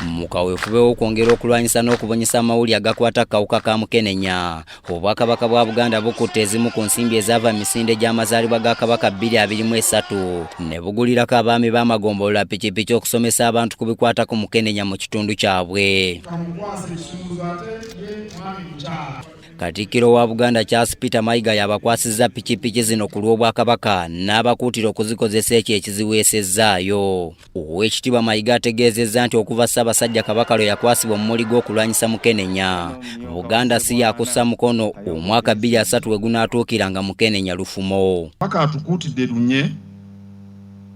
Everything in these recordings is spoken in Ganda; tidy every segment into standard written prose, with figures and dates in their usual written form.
Mukaweefube w'okwongera okulwanyisa n'okubonyesa amawulire agakwata akawuka ka mukenenya, Obwakabaka bwa Buganda bukutte ezimu ku nsimbi ezaava mu misinde gy'amazaalibwa ga Kabaka 2023 ne bugulirako abaami b'amagombolola pikipiki okusomesa abantu ku bikwata ku mukenenya mu kitundu kyabwe. Katikkiro wa Buganda Charles Peter Mayiga yabakwasizza pikipiki zino ku lw'Obwakabaka n'abakuutira okuzikozesa ekyo ekiziweesezzaayo. Oweekitiibwa Mayiga ategeezezza nti okuva Ssaabasajja Kabaka lwe yakwasibwa mu muli gw'okulwanyisa mukenenya, Buganda si yakussa mukono omwaka 2003 we gunaatuukiranga mukenenya lufumo. Paka atukuutidde lunye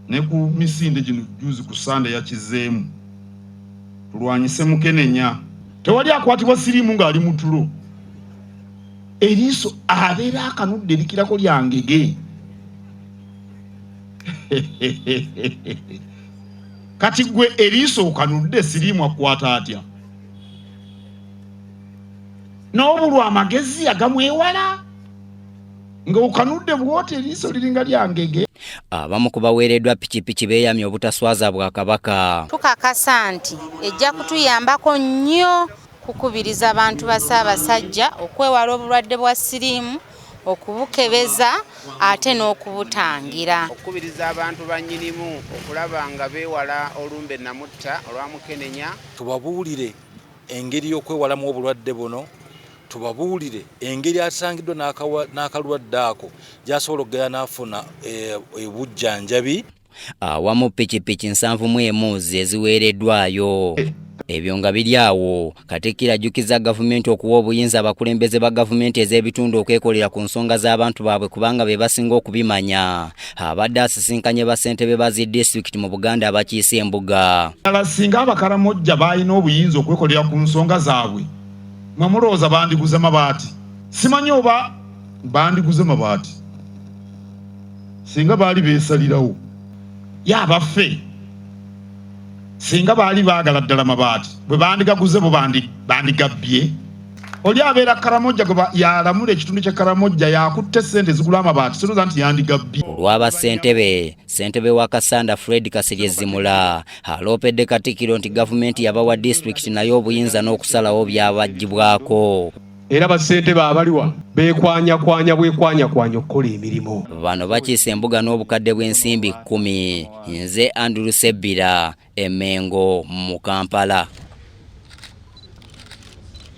ne ku misinde gino juzi ku Sande yakizeemu tulwanyise mukenenya. Tewali akwatibwa siriimu ng'ali mu tulo. Eriiso abeera akanudde likirako lya ngege. Kati gwe eriiso okanudde siriimu akwata atya? N'obulwa amagezi agamwewala nga okanudde bw'oti eriiso liringa lya ngege. Abamu ku baweereddwa pikipiki beeyamye obutaswaza Bwakabaka. Tukakasa nti ejja kutuyambako nnyo kukubiriza abantu ba Ssaabasajja okwewala obulwadde bwa siriimu, okubukebeza ate n'okubutangira. Okubiriza abantu bannyinimu okulaba nga beewala olumbe namutta olwa mukenenya. Tubabuulire engeri y'okwewalamu obulwadde buno, tubabuulire engeri asangiddwa n'akalwadde ako gy'asobola okugenda n'afuna obujjanjabi. Awamu pikipiki 71 eziweereddwayo. Ebyo nga biri awo, Katikkiro ajjukiza gavumenti okuwa obuyinza abakulembeze ba gavumenti ez'ebitundu okwekolera ku nsonga z'abantu baabwe kubanga be basinga okubimanya. Abadde asisinkanye bassentebe ba zi disitulikiti mu Buganda abakiise embuga. Singa abakaramojja balina obuyinza okwekolera ku nsonga zaabwe, mwe mulowooza bandiguze mabaati? Simanyi oba bandiguze mabaati. Singa baali beesalirawo yabaffe, singa baali baagala ddala mabaati bwe bandigaguze bo bandigabbye. Oli abeera Karamojja gwe yalamula ekitundu kya Karamojja yakutte ssente zigula amabaati sirowooza nti yandigabbye. Olw'aba ssentebe wa Kasanda Fred Kasirye Zimula aloopedde Katikkiro nti gavumenti yabawa disitulikiti naye obuyinza n'okusalawo byabaggyibwako. Era bassentebe abaliwa beekwanya okukola emirimu. Bano bakiise embuga n'obukadde bw'ensimbi 10. Nze Andrew Sebbira, Emengo mu Kampala.